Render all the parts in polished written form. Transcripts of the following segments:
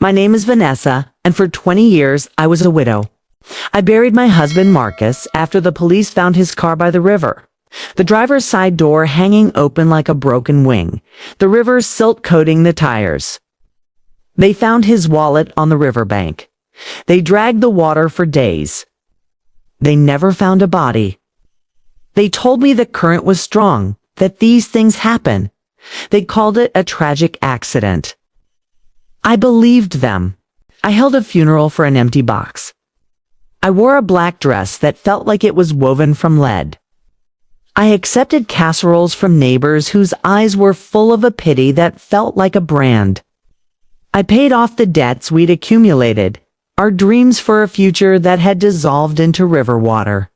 My name is Vanessa, and for 20 years I was a widow. I buried my husband Marcus after the police found his car by the river. The driver's side door hanging open like a broken wing, the river silt coating the tires. They found his wallet on the riverbank. They dragged the water for days. They never found a body. They told me the current was strong, that these things happen. They called it a tragic accident. I believed them. I held a funeral for an empty box. I wore a black dress that felt like it was woven from lead. I accepted casseroles from neighbors whose eyes were full of a pity that felt like a brand. I paid off the debts we'd accumulated, our dreams for a future that had dissolved into river water.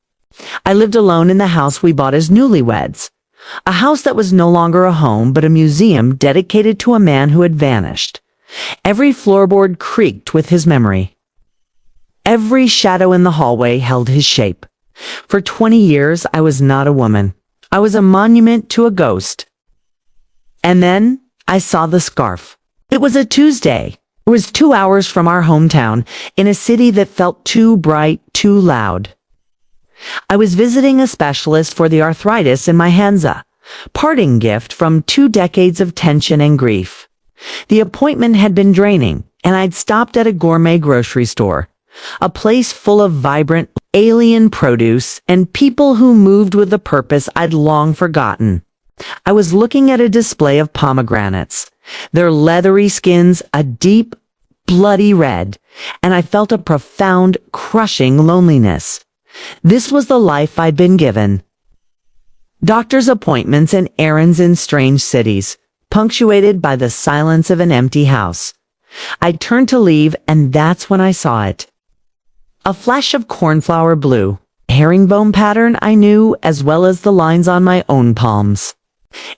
I lived alone in the house we bought as newlyweds, a house that was no longer a home but a museum dedicated to a man who had vanished. Every floorboard creaked with his memory. Every shadow in the hallway held his shape. For 20 years, I was not a woman. I was a monument to a ghost. And then I saw the scarf. It was a Tuesday. It was 2 hours from our hometown, in a city that felt too bright, too loud. I was visiting a specialist for the arthritis in my hands, a parting gift from 2 decades of tension and grief. The appointment had been draining, and I'd stopped at a gourmet grocery store, a place full of vibrant, alien produce and people who moved with a purpose I'd long forgotten. I was looking at a display of pomegranates, their leathery skins a deep, bloody red, and I felt a profound, crushing loneliness. This was the life I'd been given. Doctor's appointments and errands in strange cities, punctuated by the silence of an empty house. I turned to leave, and that's when I saw it. A flash of cornflower blue, herringbone pattern I knew as well as the lines on my own palms.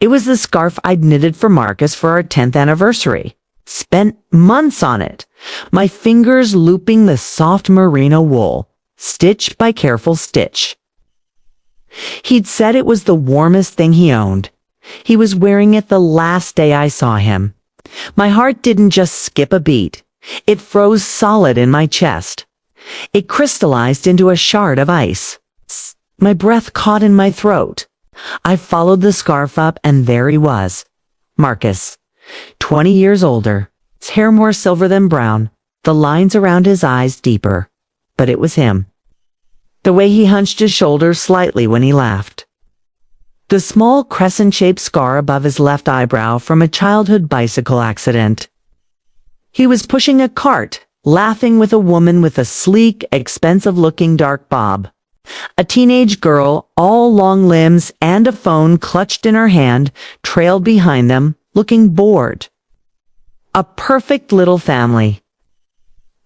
It was the scarf I'd knitted for Marcus for our 10th anniversary. Spent months on it, my fingers looping the soft merino wool, stitch by careful stitch. He'd said it was the warmest thing he owned. He was wearing it the last day I saw him. My heart didn't just skip a beat. It froze solid in my chest. It crystallized into a shard of ice. My breath caught in my throat. I followed the scarf up, and there he was. Marcus, 20 years older, his hair more silver than brown, the lines around his eyes deeper. But it was him. The way he hunched his shoulders slightly when he laughed. The small crescent-shaped scar above his left eyebrow from a childhood bicycle accident. He was pushing a cart, laughing with a woman with a sleek, expensive-looking dark bob. A teenage girl, all long limbs and a phone clutched in her hand, trailed behind them, looking bored. A perfect little family.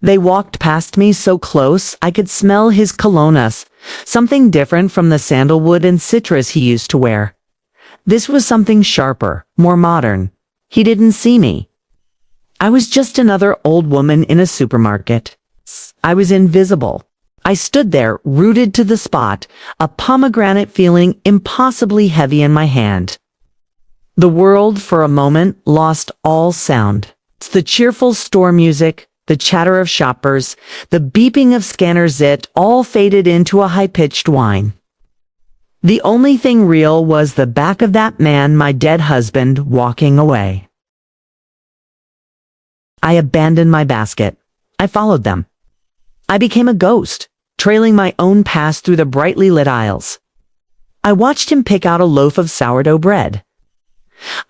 They walked past me so close I could smell his colognes, something different from the sandalwood and citrus he used to wear. This was something sharper, more modern. He didn't see me. I was just another old woman in a supermarket. I was invisible. I stood there, rooted to the spot, a pomegranate feeling impossibly heavy in my hand. The world, for a moment, lost all sound. The cheerful store music, the chatter of shoppers, the beeping of scanners, it all faded into a high-pitched whine. The only thing real was the back of that man, my dead husband, walking away. I abandoned my basket. I followed them. I became a ghost, trailing my own past through the brightly lit aisles. I watched him pick out a loaf of sourdough bread.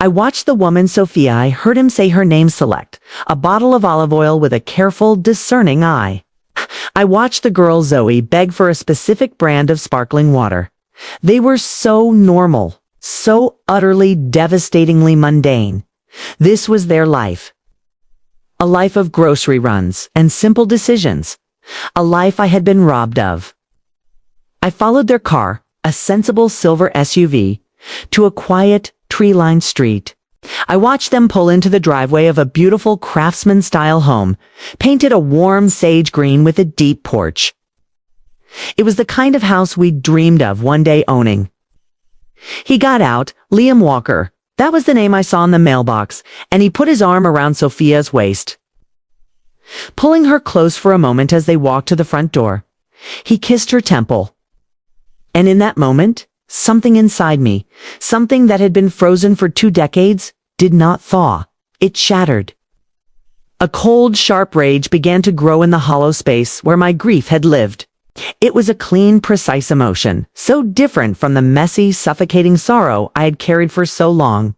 I watched the woman Sophia. I heard him say her name, select a bottle of olive oil with a careful, discerning eye. I watched the girl Zoe beg for a specific brand of sparkling water. They were so normal, so utterly, devastatingly mundane. This was their life. A life of grocery runs and simple decisions. A life I had been robbed of. I followed their car, a sensible silver SUV, to a quiet, tree-lined street. I watched them pull into the driveway of a beautiful craftsman-style home, painted a warm sage green with a deep porch. It was the kind of house we'd dreamed of one day owning. He got out, Liam Walker, that was the name I saw in the mailbox, and he put his arm around Sophia's waist. pulling her close for a moment as they walked to the front door. He kissed her temple. And in that moment, something inside me, something that had been frozen for 2 decades, did not thaw. It shattered. A cold, sharp rage began to grow in the hollow space where my grief had lived. It was a clean, precise emotion, so different from the messy, suffocating sorrow I had carried for so long.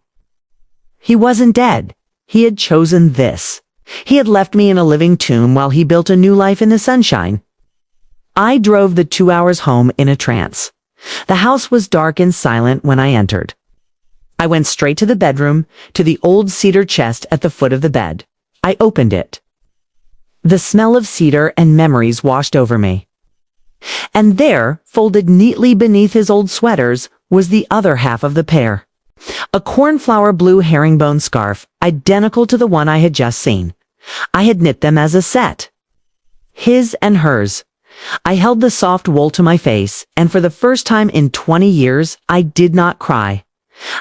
He wasn't dead. He had chosen this. He had left me in a living tomb while he built a new life in the sunshine. I drove the 2 hours home in a trance. The house was dark and silent when I entered. I went straight to the bedroom, to the old cedar chest at the foot of the bed. I opened it. The smell of cedar and memories washed over me. And there, folded neatly beneath his old sweaters, was the other half of the pair. A cornflower blue herringbone scarf, identical to the one I had just seen. I had knit them as a set. His and hers. I held the soft wool to my face, and for the first time in 20 years, I did not cry.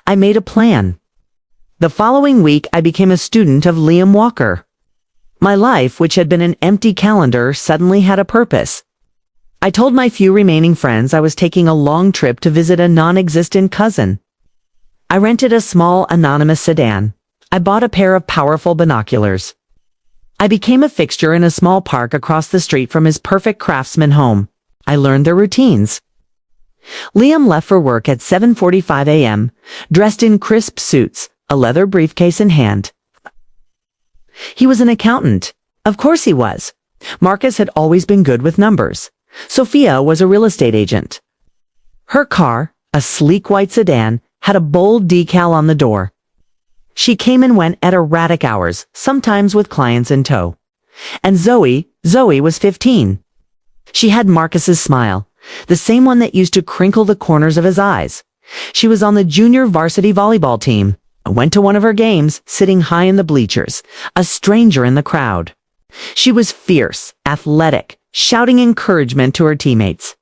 I made a plan. The following week, I became a student of Liam Walker. My life, which had been an empty calendar, suddenly had a purpose. I told my few remaining friends I was taking a long trip to visit a non-existent cousin. I rented a small, anonymous sedan. I bought a pair of powerful binoculars. I became a fixture in a small park across the street from his perfect craftsman home. I learned their routines. Liam left for work at 7:45 a.m., dressed in crisp suits, a leather briefcase in hand. He was an accountant. Of course he was. Marcus had always been good with numbers. Sophia was a real estate agent. Her car, a sleek white sedan, had a bold decal on the door. She came and went at erratic hours, sometimes with clients in tow. And Zoe was 15. She had Marcus's smile, the same one that used to crinkle the corners of his eyes. She was on the junior varsity volleyball team. I went to one of her games, sitting high in the bleachers, a stranger in the crowd. She was fierce, athletic, shouting encouragement to her teammates.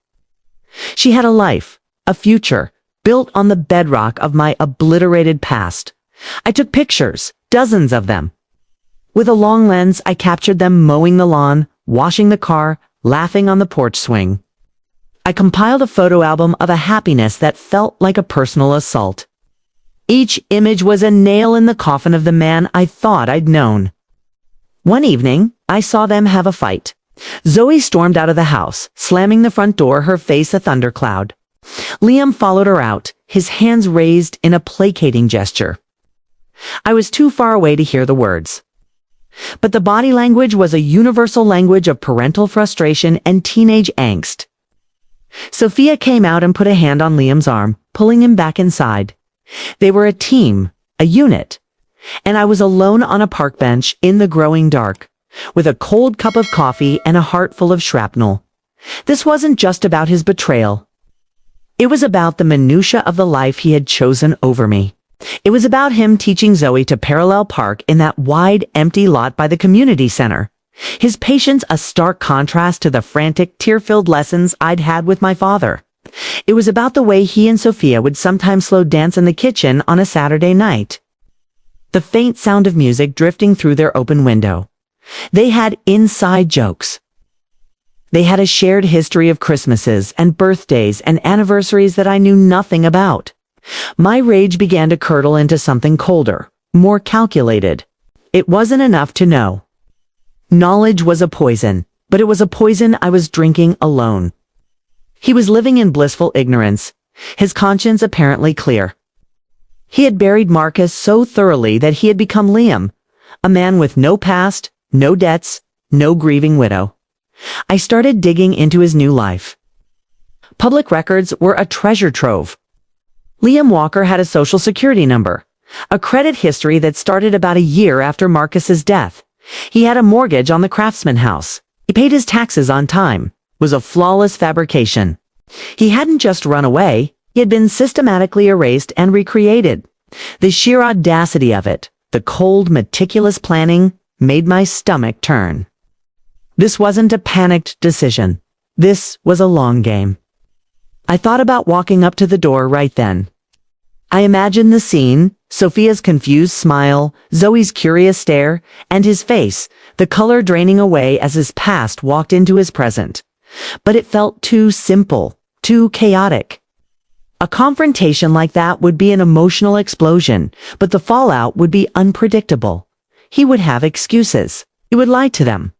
She had a life, a future, built on the bedrock of my obliterated past. I took pictures, dozens of them. With a long lens, I captured them mowing the lawn, washing the car, laughing on the porch swing. I compiled a photo album of a happiness that felt like a personal assault. Each image was a nail in the coffin of the man I thought I'd known. One evening, I saw them have a fight. Zoe stormed out of the house, slamming the front door, her face a thundercloud. Liam followed her out, his hands raised in a placating gesture. I was too far away to hear the words. But the body language was a universal language of parental frustration and teenage angst. Sophia came out and put a hand on Liam's arm, pulling him back inside. They were a team, a unit. And I was alone on a park bench in the growing dark, with a cold cup of coffee and a heart full of shrapnel. This wasn't just about his betrayal. It was about the minutia of the life he had chosen over me. It was about him teaching Zoe to parallel park in that wide, empty lot by the community center. His patience a stark contrast to the frantic, tear-filled lessons I'd had with my father. It was about the way he and Sophia would sometimes slow dance in the kitchen on a Saturday night. The faint sound of music drifting through their open window. They had inside jokes. They had a shared history of Christmases and birthdays and anniversaries that I knew nothing about. My rage began to curdle into something colder, more calculated. It wasn't enough to know. Knowledge was a poison, but it was a poison I was drinking alone. He was living in blissful ignorance, his conscience apparently clear. He had buried Marcus so thoroughly that he had become Liam, a man with no past, no debts, no grieving widow. I started digging into his new life. Public records were a treasure trove. Liam Walker had a social security number, a credit history that started about a year after Marcus's death. He had a mortgage on the Craftsman house. He paid his taxes on time. Was a flawless fabrication. He hadn't just run away, he had been systematically erased and recreated. The sheer audacity of it, the cold, meticulous planning, made my stomach turn. This wasn't a panicked decision. This was a long game. I thought about walking up to the door right then. I imagined the scene, Sophia's confused smile, Zoe's curious stare, and his face, the color draining away as his past walked into his present. But it felt too simple, too chaotic. A confrontation like that would be an emotional explosion, but the fallout would be unpredictable. He would have excuses. He would lie to them.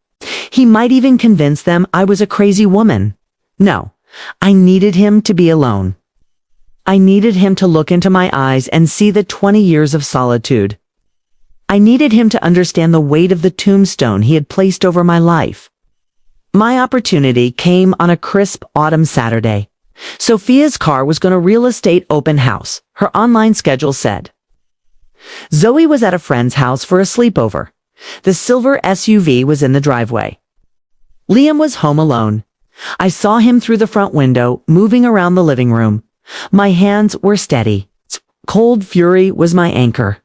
He might even convince them I was a crazy woman. No, I needed him to be alone. I needed him to look into my eyes and see the 20 years of solitude. I needed him to understand the weight of the tombstone he had placed over my life. My opportunity came on a crisp autumn Saturday. Sophia's car was going to real estate open house, her online schedule said. Zoe was at a friend's house for a sleepover. The silver SUV was in the driveway. Liam was home alone. I saw him through the front window, moving around the living room. My hands were steady. Cold fury was my anchor.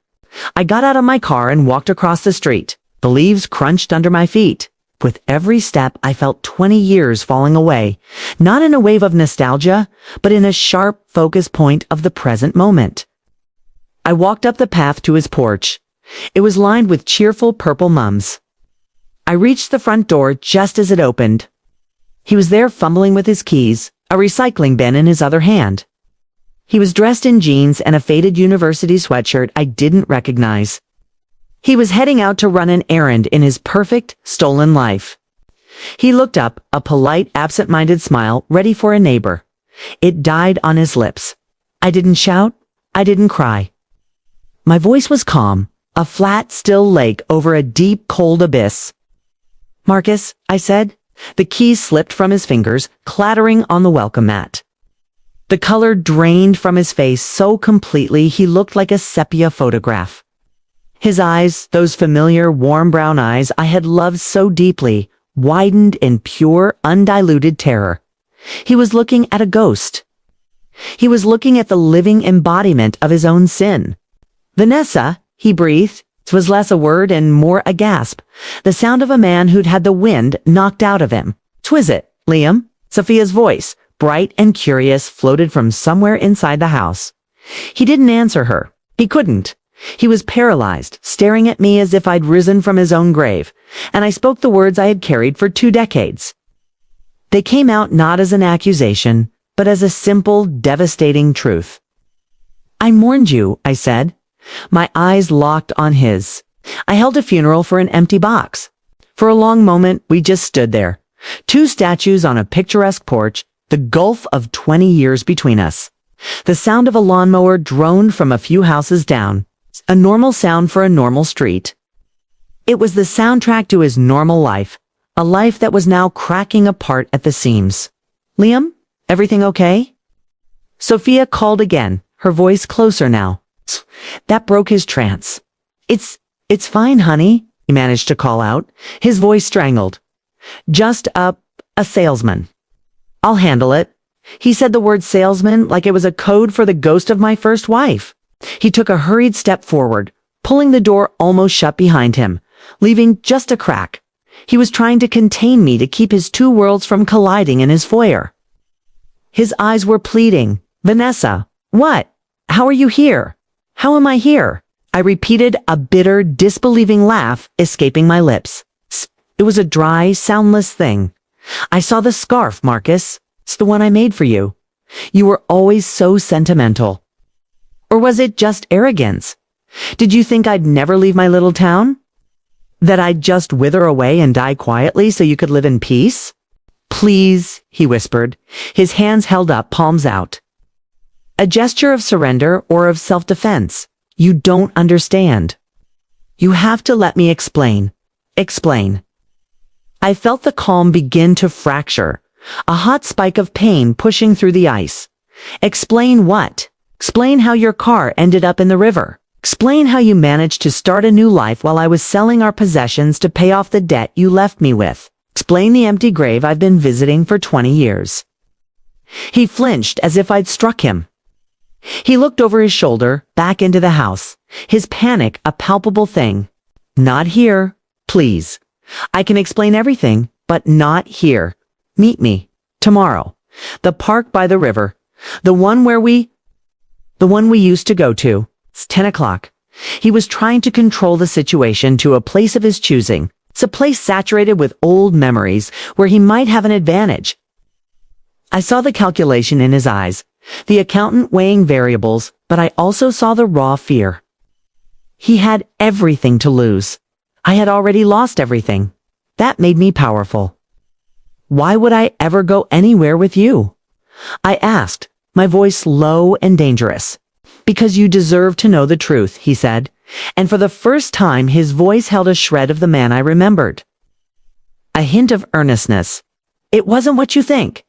I got out of my car and walked across the street. The leaves crunched under my feet. With every step, I felt 20 years falling away, not in a wave of nostalgia, but in a sharp focus point of the present moment. I walked up the path to his porch. It was lined with cheerful purple mums. I reached the front door just as it opened. He was there fumbling with his keys, a recycling bin in his other hand. He was dressed in jeans and a faded university sweatshirt I didn't recognize. He was heading out to run an errand in his perfect, stolen life. He looked up, a polite, absent-minded smile, ready for a neighbor. It died on his lips. I didn't shout. I didn't cry. My voice was calm, a flat, still lake over a deep, cold abyss. "Marcus," I said. The keys slipped from his fingers, clattering on the welcome mat. The color drained from his face so completely he looked like a sepia photograph. His eyes, those familiar, warm brown eyes I had loved so deeply, widened in pure, undiluted terror. He was looking at a ghost. He was looking at the living embodiment of his own sin. "Vanessa," he breathed. It was less a word and more a gasp, the sound of a man who'd had the wind knocked out of him. "'Twas it, Liam." Sophia's voice, bright and curious, floated from somewhere inside the house. He didn't answer her. He couldn't. He was paralyzed, staring at me as if I'd risen from his own grave, and I spoke the words I had carried for 2 decades. They came out not as an accusation, but as a simple, devastating truth. "I mourned you," I said. My eyes locked on his. I held a funeral for an empty box. For a long moment, we just stood there. 2 statues on a picturesque porch, the gulf of 20 years between us. The sound of a lawnmower droned from a few houses down, a normal sound for a normal street. It was the soundtrack to his normal life, a life that was now cracking apart at the seams. "Liam, everything okay?" Sophia called again, her voice closer now. That broke his trance. It's fine, honey," he managed to call out, his voice strangled. "Just a salesman. I'll handle it." He said the word salesman like it was a code for the ghost of my first wife. He took a hurried step forward, pulling the door almost shut behind him, leaving just a crack. He was trying to contain me to keep his 2 worlds from colliding in his foyer. His eyes were pleading. "Vanessa, what? How are you here? How am I here?" I repeated, a bitter, disbelieving laugh escaping my lips. It was a dry, soundless thing. "I saw the scarf, Marcus. It's the one I made for you. You were always so sentimental." Or was it just arrogance? Did you think I'd never leave my little town? That I'd just wither away and die quietly so you could live in peace? "Please," he whispered, his hands held up, palms out. A gesture of surrender or of self-defense. "You don't understand. You have to let me explain." Explain. I felt the calm begin to fracture, a hot spike of pain pushing through the ice. "Explain what? Explain how your car ended up in the river. Explain how you managed to start a new life while I was selling our possessions to pay off the debt you left me with. Explain the empty grave I've been visiting for 20 years. He flinched as if I'd struck him. He looked over his shoulder, back into the house, his panic a palpable thing. "Not here, please. I can explain everything, but not here. Meet me, tomorrow. The park by the river. The one we used to go to. It's 10 o'clock. He was trying to control the situation to a place of his choosing, It's a place saturated with old memories where he might have an advantage. I saw the calculation in his eyes, the accountant weighing variables, but I also saw the raw fear. He had everything to lose. I had already lost everything. That made me powerful. Why would I ever go anywhere with you? I asked, my voice low and dangerous. Because you deserve to know the truth, he said, and for the first time his voice held a shred of the man I remembered. A hint of earnestness. It wasn't what you think.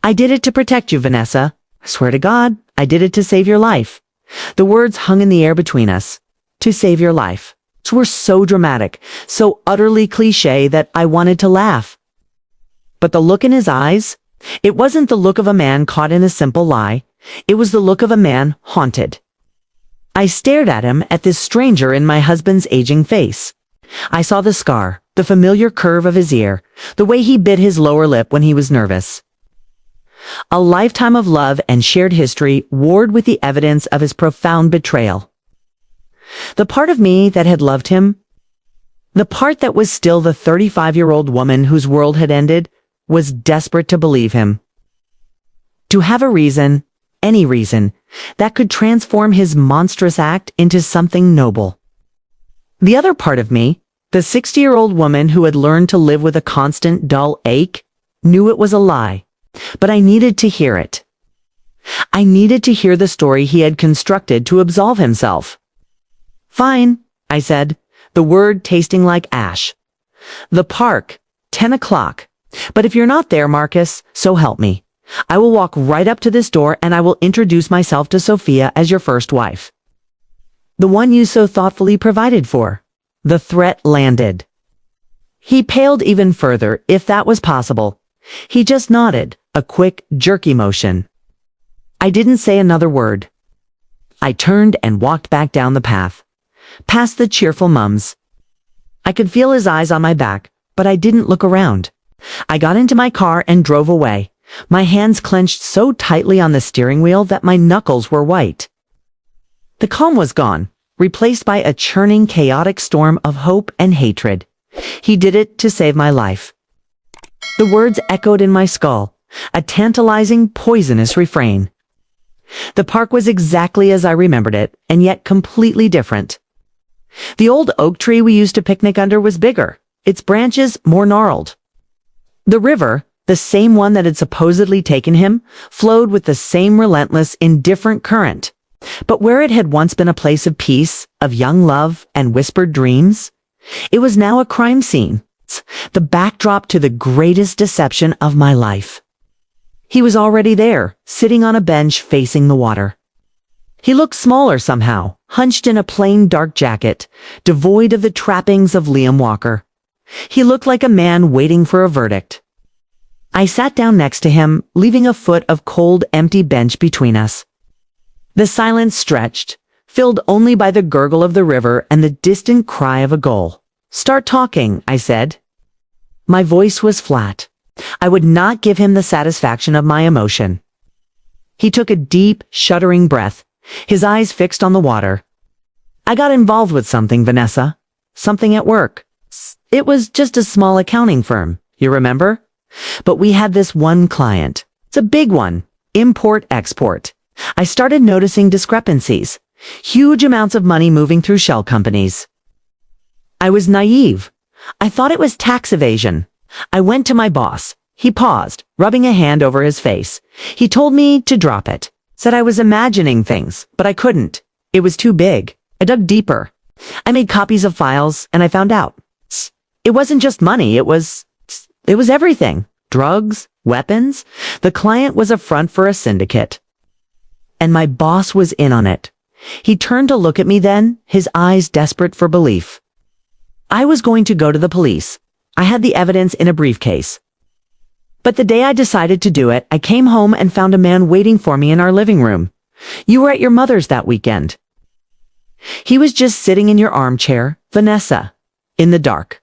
I did it to protect you, Vanessa. I swear to God, I did it to save your life. The words hung in the air between us. To save your life. Were so dramatic, so utterly cliché that I wanted to laugh. But the look in his eyes, it wasn't the look of a man caught in a simple lie. It was the look of a man haunted. I stared at him, at this stranger in my husband's aging face. I saw the scar, the familiar curve of his ear, the way he bit his lower lip when he was nervous. A lifetime of love and shared history warred with the evidence of his profound betrayal. The part of me that had loved him, the part that was still the 35-year-old woman whose world had ended, was desperate to believe him. To have a reason, any reason, that could transform his monstrous act into something noble. The other part of me, the 60-year-old woman who had learned to live with a constant dull ache, knew it was a lie, but I needed to hear it. I needed to hear the story he had constructed to absolve himself. Fine, I said, the word tasting like ash. The park, 10 o'clock. But if you're not there, Marcus, so help me. I will walk right up to this door and I will introduce myself to Sophia as your first wife. The one you so thoughtfully provided for. The threat landed. He paled even further, if that was possible. He just nodded, a quick, jerky motion. I didn't say another word. I turned and walked back down the path. Past the cheerful mums. I could feel his eyes on my back, but I didn't look around. I got into my car and drove away, my hands clenched so tightly on the steering wheel that my knuckles were white. The calm was gone, replaced by a churning, chaotic storm of hope and hatred. He did it to save my life. The words echoed in my skull, a tantalizing, poisonous refrain. The park was exactly as I remembered it, and yet completely different. The old oak tree we used to picnic under was bigger, its branches more gnarled. The river, the same one that had supposedly taken him, flowed with the same relentless, indifferent current. But where it had once been a place of peace, of young love, and whispered dreams, it was now a crime scene, the backdrop to the greatest deception of my life. He was already there, sitting on a bench facing the water. He looked smaller somehow, hunched in a plain dark jacket, devoid of the trappings of Liam Walker. He looked like a man waiting for a verdict. I sat down next to him, leaving a foot of cold, empty bench between us. The silence stretched, filled only by the gurgle of the river and the distant cry of a gull. "Start talking," I said. My voice was flat. I would not give him the satisfaction of my emotion. He took a deep, shuddering breath, his eyes fixed on the water. "I got involved with something, Vanessa. Something at work. It was just a small accounting firm, you remember? But we had this one client. It's a big one. Import-export. I started noticing discrepancies. Huge amounts of money moving through shell companies. I was naive. I thought it was tax evasion. I went to my boss. He paused, rubbing a hand over his face. He told me to drop it. Said I was imagining things, but I couldn't. It was too big. I dug deeper. I made copies of files, and I found out. It wasn't just money, it was everything. Drugs, weapons. The client was a front for a syndicate. And my boss was in on it. He turned to look at me then, his eyes desperate for belief. I was going to go to the police. I had the evidence in a briefcase. But the day I decided to do it, I came home and found a man waiting for me in our living room. You were at your mother's that weekend. He was just sitting in your armchair, Vanessa, in the dark.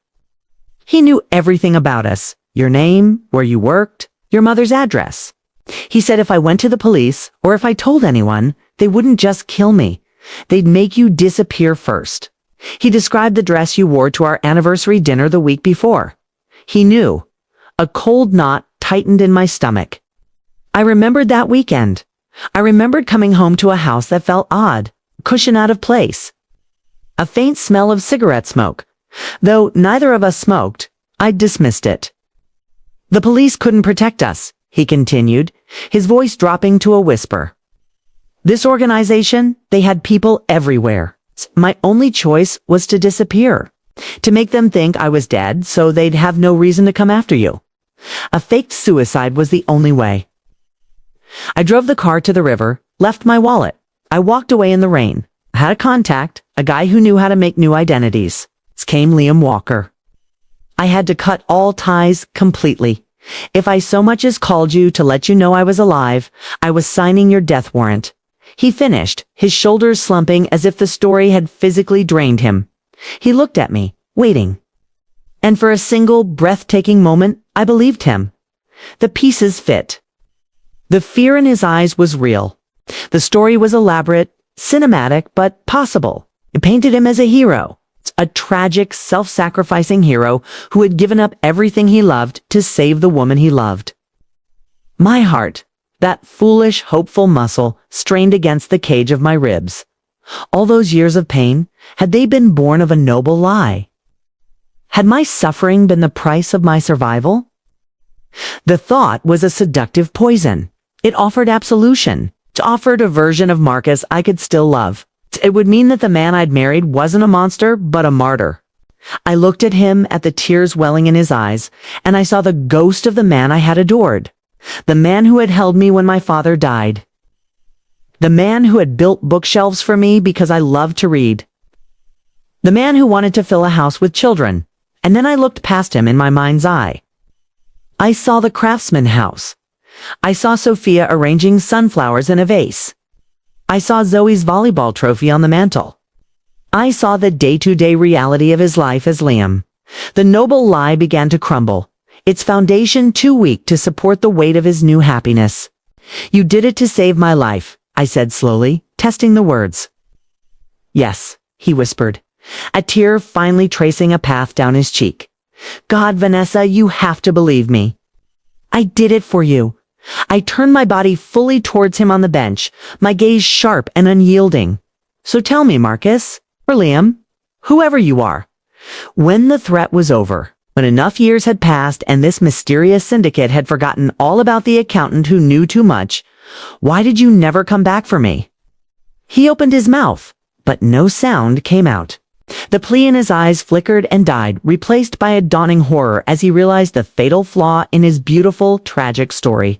He knew everything about us, your name, where you worked, your mother's address. He said if I went to the police, or if I told anyone, they wouldn't just kill me. They'd make you disappear first. He described the dress you wore to our anniversary dinner the week before. He knew. A cold knot tightened in my stomach. I remembered that weekend. I remembered coming home to a house that felt odd, cushion out of place. A faint smell of cigarette smoke. Though neither of us smoked, I dismissed it. The police couldn't protect us, he continued, his voice dropping to a whisper. This organization, they had people everywhere. My only choice was to disappear, to make them think I was dead so they'd have no reason to come after you. A faked suicide was the only way. I drove the car to the river, left my wallet. I walked away in the rain. I had a contact, a guy who knew how to make new identities. Came Liam Walker. I had to cut all ties completely. If I so much as called you to let you know I was alive, I was signing your death warrant. He finished, his shoulders slumping as if the story had physically drained him. He looked at me, waiting. And for a single, breathtaking moment, I believed him. The pieces fit. The fear in his eyes was real. The story was elaborate, cinematic, but possible. It painted him as a hero. A tragic, self-sacrificing hero who had given up everything he loved to save the woman he loved. My heart, that foolish, hopeful muscle, strained against the cage of my ribs. All those years of pain, had they been born of a noble lie? Had my suffering been the price of my survival? The thought was a seductive poison. It offered absolution. It offered a version of Marcus I could still love. It would mean that the man I'd married wasn't a monster, but a martyr. I looked at him, at the tears welling in his eyes, and I saw the ghost of the man I had adored. The man who had held me when my father died. The man who had built bookshelves for me because I loved to read. The man who wanted to fill a house with children. And then I looked past him in my mind's eye. I saw the craftsman house. I saw Sophia arranging sunflowers in a vase. I saw Zoe's volleyball trophy on the mantel. I saw the day-to-day reality of his life as Liam. The noble lie began to crumble, its foundation too weak to support the weight of his new happiness. You did it to save my life, I said slowly, testing the words. Yes, he whispered, a tear finally tracing a path down his cheek. God, Vanessa, you have to believe me. I did it for you. I turned my body fully towards him on the bench, my gaze sharp and unyielding. So tell me, Marcus, or Liam, whoever you are, when the threat was over, when enough years had passed and this mysterious syndicate had forgotten all about the accountant who knew too much, why did you never come back for me? He opened his mouth, but no sound came out. The plea in his eyes flickered and died, replaced by a dawning horror as he realized the fatal flaw in his beautiful, tragic story.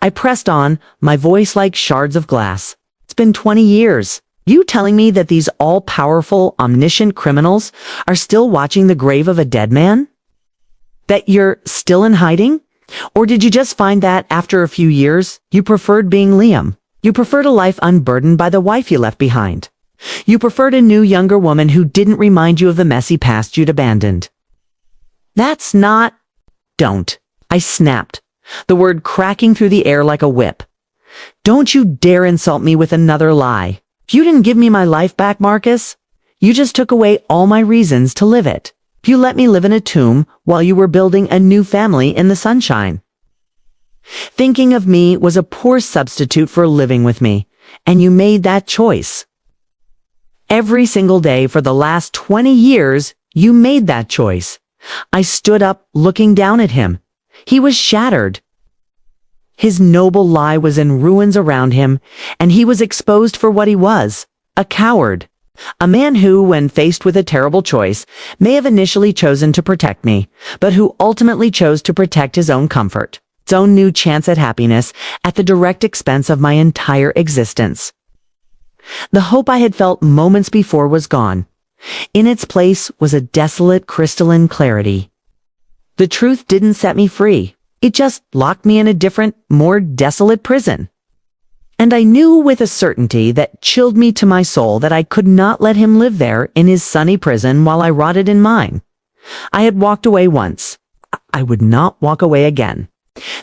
I pressed on, my voice like shards of glass. It's been 20 years. You telling me that these all-powerful, omniscient criminals are still watching the grave of a dead man? That you're still in hiding? Or did you just find that, after a few years, you preferred being Liam? You preferred a life unburdened by the wife you left behind? You preferred a new, younger woman who didn't remind you of the messy past you'd abandoned? That's not... Don't. I snapped, the word cracking through the air like a whip. Don't you dare insult me with another lie. If you didn't give me my life back, Marcus, you just took away all my reasons to live it. If you let me live in a tomb while you were building a new family in the sunshine. Thinking of me was a poor substitute for living with me, and you made that choice. Every single day for the last 20 years, you made that choice. I stood up, looking down at him. He was shattered. His noble lie was in ruins around him, and he was exposed for what he was, a coward. A man who, when faced with a terrible choice, may have initially chosen to protect me, but who ultimately chose to protect his own comfort, his own new chance at happiness, at the direct expense of my entire existence. The hope I had felt moments before was gone. In its place was a desolate, crystalline clarity. The truth didn't set me free. It just locked me in a different, more desolate prison. And I knew with a certainty that chilled me to my soul that I could not let him live there in his sunny prison while I rotted in mine. I had walked away once. I would not walk away again.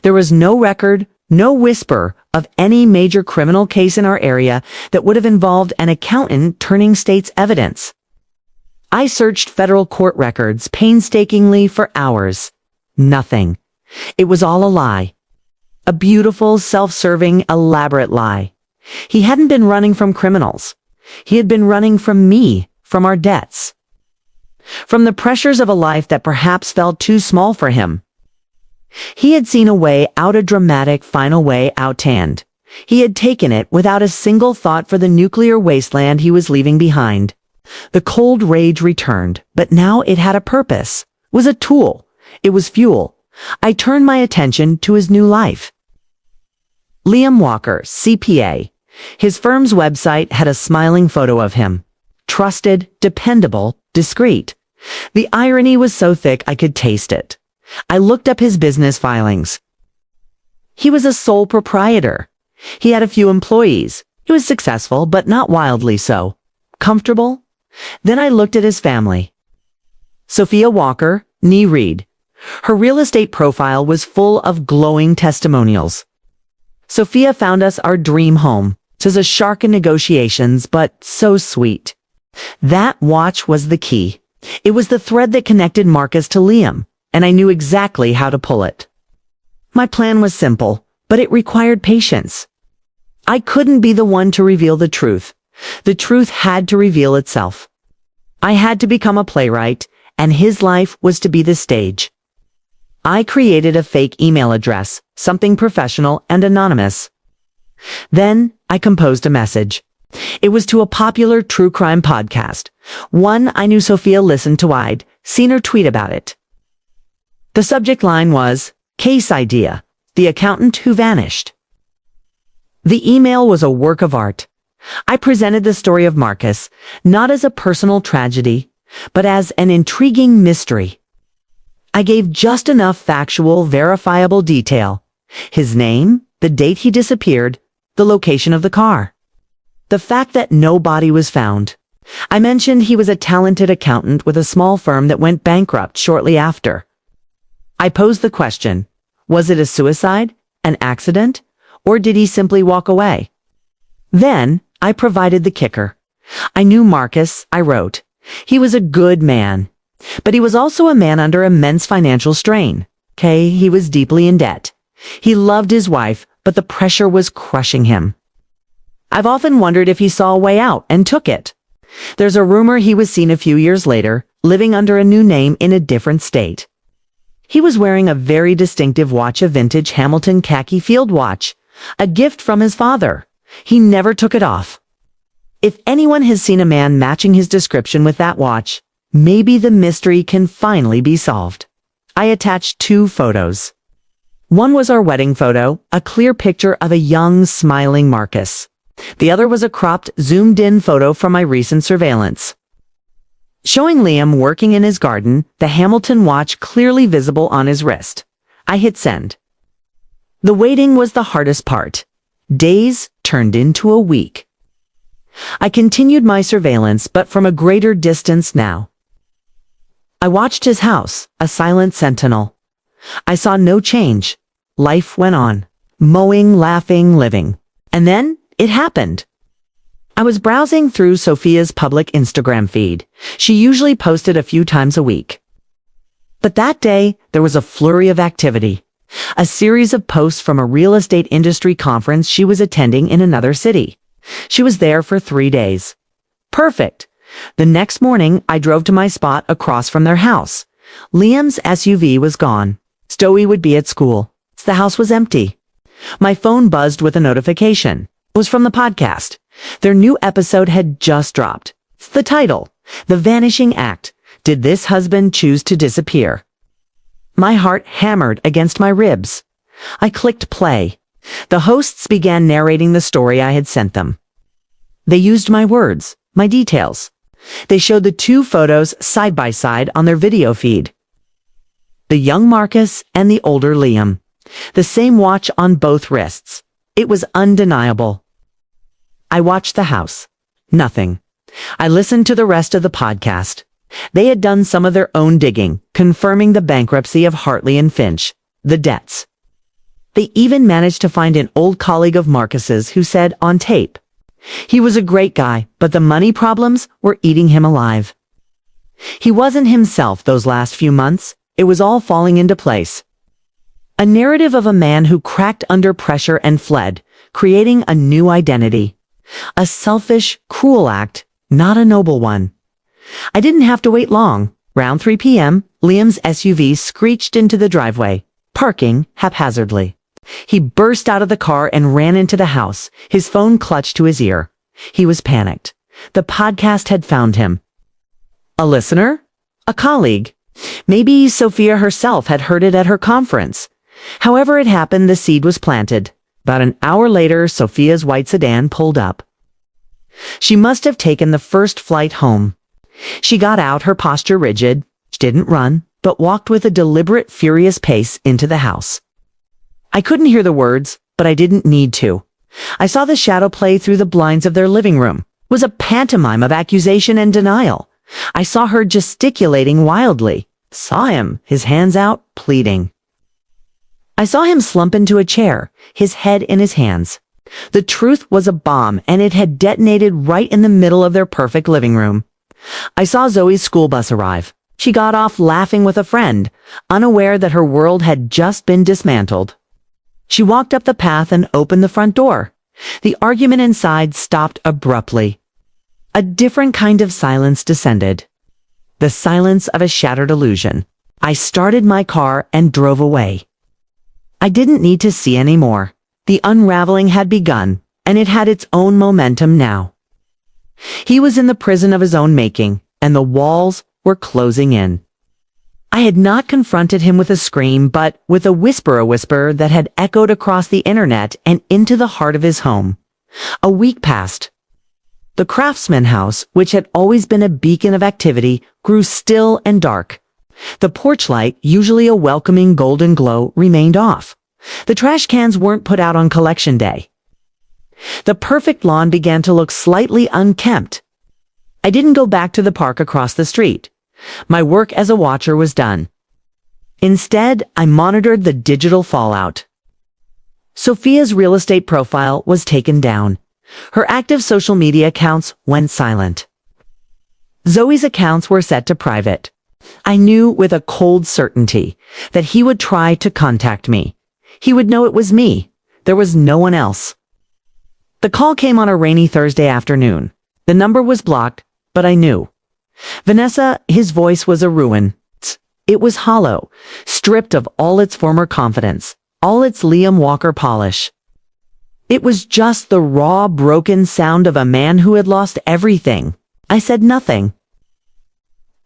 There was no record, no whisper of any major criminal case in our area that would have involved an accountant turning state's evidence. I searched federal court records painstakingly for hours. Nothing. It was all a lie. A beautiful, self-serving, elaborate lie. He hadn't been running from criminals. He had been running from me, from our debts. From the pressures of a life that perhaps felt too small for him. He had seen a way out, a dramatic final way out tanned. He had taken it without a single thought for the nuclear wasteland he was leaving behind. The cold rage returned, but now it had a purpose. It was a tool. It was fuel. I turned my attention to his new life. Liam Walker, CPA. His firm's website had a smiling photo of him. Trusted, dependable, discreet. The irony was so thick I could taste it. I looked up his business filings. He was a sole proprietor. He had a few employees. He was successful, but not wildly so. Comfortable? Then I looked at his family. Sophia Walker, nee Reed. Her real estate profile was full of glowing testimonials. Sophia found us our dream home. It was a shark in negotiations, but so sweet. That watch was the key. It was the thread that connected Marcus to Liam, and I knew exactly how to pull it. My plan was simple, but it required patience. I couldn't be the one to reveal the truth. The truth had to reveal itself. I had to become a playwright, and his life was to be the stage. I created a fake email address, something professional and anonymous. Then I composed a message. It was to a popular true crime podcast, one I knew Sophia listened to. I'd seen her tweet about it. The subject line was, "Case idea, the accountant who vanished." The email was a work of art. I presented the story of Marcus, not as a personal tragedy, but as an intriguing mystery. I gave just enough factual, verifiable detail. His name, the date he disappeared, the location of the car. The fact that no body was found. I mentioned he was a talented accountant with a small firm that went bankrupt shortly after. I posed the question, was it a suicide, an accident, or did he simply walk away? Then, I provided the kicker. I knew Marcus, I wrote. He was a good man. But he was also a man under immense financial strain. He was deeply in debt. He loved his wife, but the pressure was crushing him. I've often wondered if he saw a way out and took it. There's a rumor he was seen a few years later, living under a new name in a different state. He was wearing a very distinctive watch, a vintage Hamilton khaki field watch, a gift from his father. He never took it off. If anyone has seen a man matching his description with that watch, maybe the mystery can finally be solved. I attached 2 photos. One was our wedding photo, a clear picture of a young, smiling Marcus. The other was a cropped, zoomed-in photo from my recent surveillance. Showing Liam working in his garden, the Hamilton watch clearly visible on his wrist. I hit send. The waiting was the hardest part. Days turned into a week. I continued my surveillance, but from a greater distance now. I watched his house, a silent sentinel. I saw no change. Life went on. Mowing, laughing, living. And then, it happened. I was browsing through Sophia's public Instagram feed. She usually posted a few times a week. But that day, there was a flurry of activity. A series of posts from a real estate industry conference she was attending in another city. She was there for 3 days. Perfect. The next morning, I drove to my spot across from their house. Liam's SUV was gone. Stowe would be at school. The house was empty. My phone buzzed with a notification. It was from the podcast. Their new episode had just dropped. The title, The Vanishing Act. Did this husband choose to disappear? My heart hammered against my ribs. I clicked play. The hosts began narrating the story I had sent them. They used my words, my details. They showed the 2 photos side by side on their video feed. The young Marcus and the older Liam. The same watch on both wrists. It was undeniable. I watched the house. Nothing. I listened to the rest of the podcast. They had done some of their own digging, confirming the bankruptcy of Hartley and Finch, the debts. They even managed to find an old colleague of Marcus's who said on tape, he was a great guy, but the money problems were eating him alive. He wasn't himself those last few months. It was all falling into place. A narrative of a man who cracked under pressure and fled, creating a new identity. A selfish, cruel act, not a noble one. I didn't have to wait long. Round 3 p.m., Liam's SUV screeched into the driveway, parking haphazardly. He burst out of the car and ran into the house, his phone clutched to his ear. He was panicked. The podcast had found him. A listener? A colleague? Maybe Sophia herself had heard it at her conference. However it happened, the seed was planted. About an hour later, Sophia's white sedan pulled up. She must have taken the first flight home. She got out, her posture rigid. She didn't run, but walked with a deliberate, furious pace into the house. I couldn't hear the words, but I didn't need to. I saw the shadow play through the blinds of their living room. It was a pantomime of accusation and denial. I saw her gesticulating wildly. Saw him, his hands out, pleading. I saw him slump into a chair, his head in his hands. The truth was a bomb, and it had detonated right in the middle of their perfect living room. I saw Zoe's school bus arrive. She got off laughing with a friend, unaware that her world had just been dismantled. She walked up the path and opened the front door. The argument inside stopped abruptly. A different kind of silence descended. The silence of a shattered illusion. I started my car and drove away. I didn't need to see any more. The unraveling had begun, and it had its own momentum now. He was in the prison of his own making, and the walls were closing in. I had not confronted him with a scream, but with a whisper that had echoed across the internet and into the heart of his home. A week passed. The Craftsman house, which had always been a beacon of activity, grew still and dark. The porch light, usually a welcoming golden glow, remained off. The trash cans weren't put out on collection day. The perfect lawn began to look slightly unkempt. I didn't go back to the park across the street. My work as a watcher was done. Instead, I monitored the digital fallout. Sophia's real estate profile was taken down. Her active social media accounts went silent. Zoe's accounts were set to private. I knew with a cold certainty that he would try to contact me. He would know it was me. There was no one else. The call came on a rainy Thursday afternoon. The number was blocked, but I knew. Vanessa, his voice was a ruin. It was hollow, stripped of all its former confidence, all its Liam Walker polish. It was just the raw, broken sound of a man who had lost everything. I said nothing.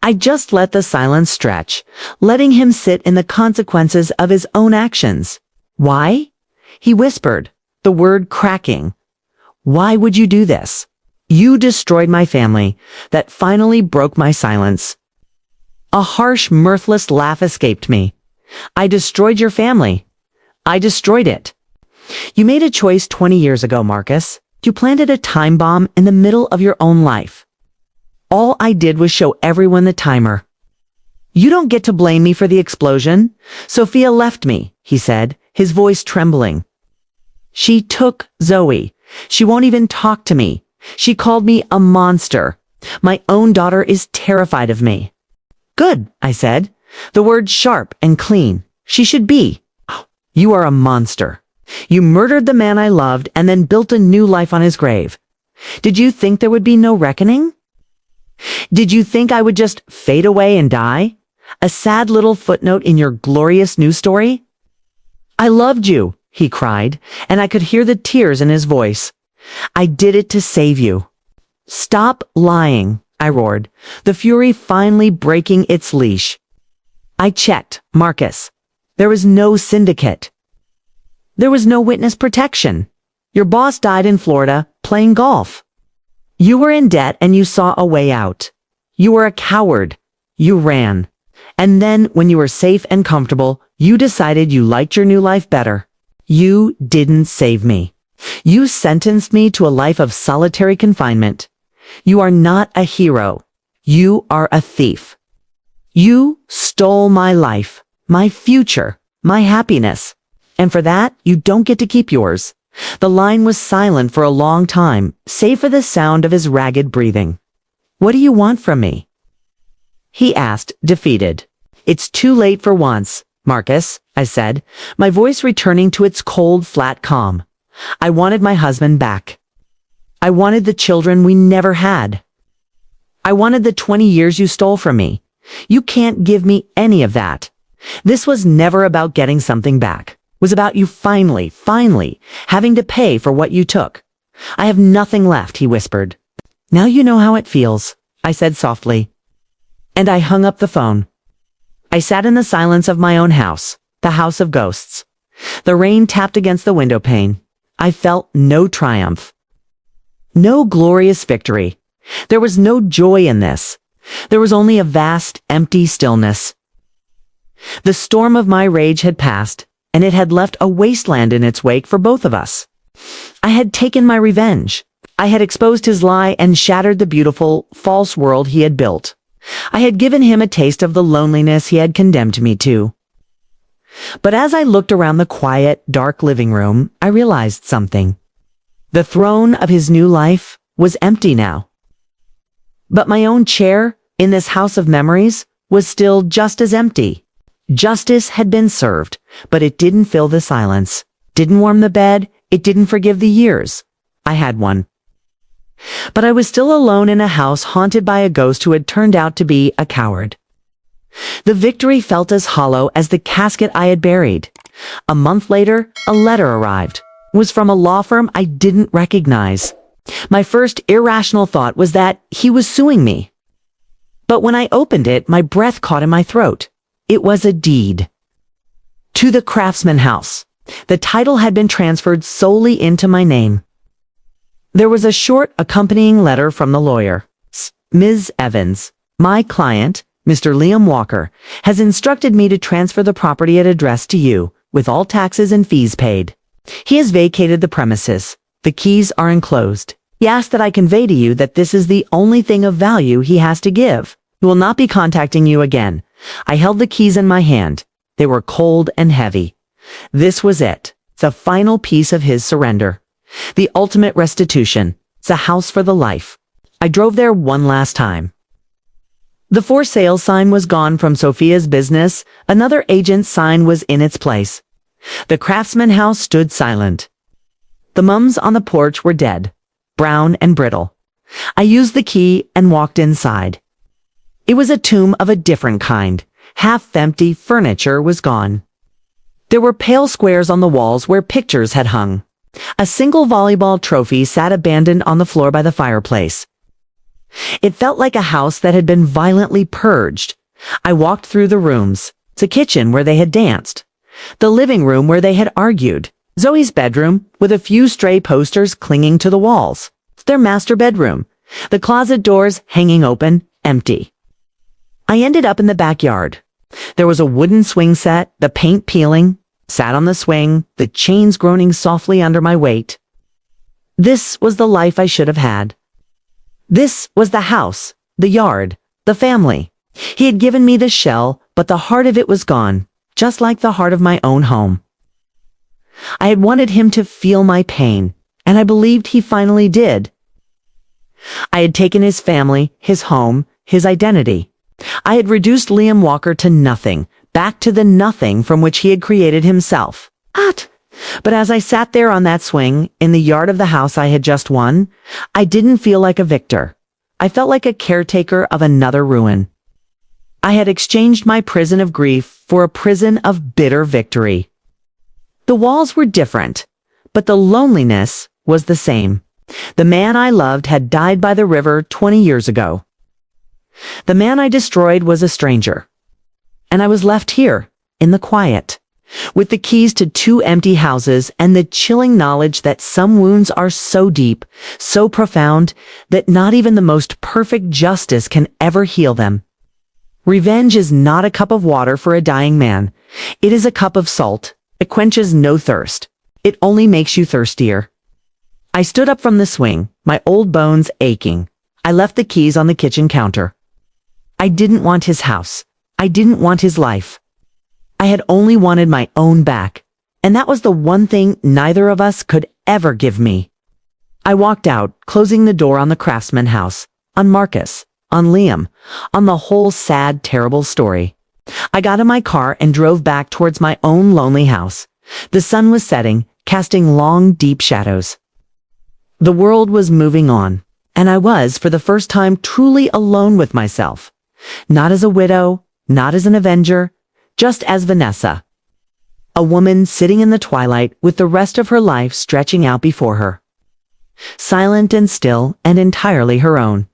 I just let the silence stretch, letting him sit in the consequences of his own actions. Why? He whispered, the word cracking. Why would you do this? You destroyed my family. That finally broke my silence. A harsh, mirthless laugh escaped me. I destroyed your family. I destroyed it. You made a choice 20 years ago, Marcus. You planted a time bomb in the middle of your own life. All I did was show everyone the timer. You don't get to blame me for the explosion. Sophia left me, he said, his voice trembling. She took Zoe. She won't even talk to me. She called me a monster. My own daughter is terrified of me. Good, I said. The word sharp and clean. She should be. Oh, you are a monster. You murdered the man I loved and then built a new life on his grave. Did you think there would be no reckoning? Did you think I would just fade away and die? A sad little footnote in your glorious news story? I loved you, he cried, and I could hear the tears in his voice. I did it to save you. Stop lying, I roared, the fury finally breaking its leash. I checked, Marcus. There was no syndicate. There was no witness protection. Your boss died in Florida playing golf. You were in debt and you saw a way out. You were a coward. You ran. And then, when you were safe and comfortable, you decided you liked your new life better. You didn't save me. You sentenced me to a life of solitary confinement. You are not a hero. You are a thief. You stole my life, my future, my happiness. And for that, you don't get to keep yours. The line was silent for a long time, save for the sound of his ragged breathing. What do you want from me? he asked, defeated. It's too late for once, Marcus, I said, my voice returning to its cold, flat calm. I wanted my husband back. I wanted the children we never had. I wanted the 20 years you stole from me. You can't give me any of that. This was never about getting something back. It was about you finally having to pay for what you took. I have nothing left, he whispered. Now you know how it feels, I said softly. And I hung up the phone. I sat in the silence of my own house, the house of ghosts. The rain tapped against the window pane. I felt no triumph. No glorious victory. There was no joy in this. There was only a vast, empty stillness. The storm of my rage had passed, and it had left a wasteland in its wake for both of us. I had taken my revenge. I had exposed his lie and shattered the beautiful, false world he had built. I had given him a taste of the loneliness he had condemned me to. But as I looked around the quiet, dark living room, I realized something. The throne of his new life was empty now. But my own chair, in this house of memories, was still just as empty. Justice had been served, but it didn't fill the silence, didn't warm the bed, it didn't forgive the years. I had one. But I was still alone in a house haunted by a ghost who had turned out to be a coward. The victory felt as hollow as the casket I had buried. A month later, a letter arrived. It was from a law firm I didn't recognize. My first irrational thought was that he was suing me. But when I opened it, my breath caught in my throat. It was a deed. To the Craftsman House. The title had been transferred solely into my name. There was a short accompanying letter from the lawyer. Ms. Evans, my client, Mr. Liam Walker, has instructed me to transfer the property at address to you, with all taxes and fees paid. He has vacated the premises. The keys are enclosed. He asked that I convey to you that this is the only thing of value he has to give. He will not be contacting you again. I held the keys in my hand. They were cold and heavy. This was it, the final piece of his surrender. The ultimate restitution. It's a house for the life. I drove there one last time. The for sale sign was gone from Sophia's business. Another agent's sign was in its place. The Craftsman House stood silent. The mums on the porch were dead, brown and brittle. I used the key and walked inside. It was a tomb of a different kind. Half-empty furniture was gone. There were pale squares on the walls where pictures had hung. A single volleyball trophy sat abandoned on the floor by the fireplace. It felt like a house that had been violently purged. I walked through the rooms. The kitchen where they had danced. The living room where they had argued. Zoe's bedroom with a few stray posters clinging to the walls. Their master bedroom. The closet doors hanging open, empty. I ended up in the backyard. There was a wooden swing set, the paint peeling, sat on the swing, the chains groaning softly under my weight. This was the life I should have had. This was the house, the yard, the family. He had given me the shell, but the heart of it was gone, just like the heart of my own home. I had wanted him to feel my pain, and I believed he finally did. I had taken his family, his home, his identity. I had reduced Liam Walker to nothing, back to the nothing from which he had created himself. But as I sat there on that swing, in the yard of the house I had just won, I didn't feel like a victor. I felt like a caretaker of another ruin. I had exchanged my prison of grief for a prison of bitter victory. The walls were different, but the loneliness was the same. The man I loved had died by the river 20 years ago. The man I destroyed was a stranger. And I was left here, in the quiet, with the keys to 2 empty houses and the chilling knowledge that some wounds are so deep, so profound, that not even the most perfect justice can ever heal them. Revenge is not a cup of water for a dying man. It is a cup of salt. It quenches no thirst. It only makes you thirstier. I stood up from the swing, my old bones aching. I left the keys on the kitchen counter. I didn't want his house. I didn't want his life. I had only wanted my own back, and that was the one thing neither of us could ever give me. I walked out, closing the door on the Craftsman House, on Marcus, on Liam, on the whole sad, terrible story. I got in my car and drove back towards my own lonely house. The sun was setting, casting long, deep shadows. The world was moving on, and I was, for the first time, truly alone with myself. Not as a widow, not as an avenger, just as Vanessa. A woman sitting in the twilight with the rest of her life stretching out before her. Silent and still and entirely her own.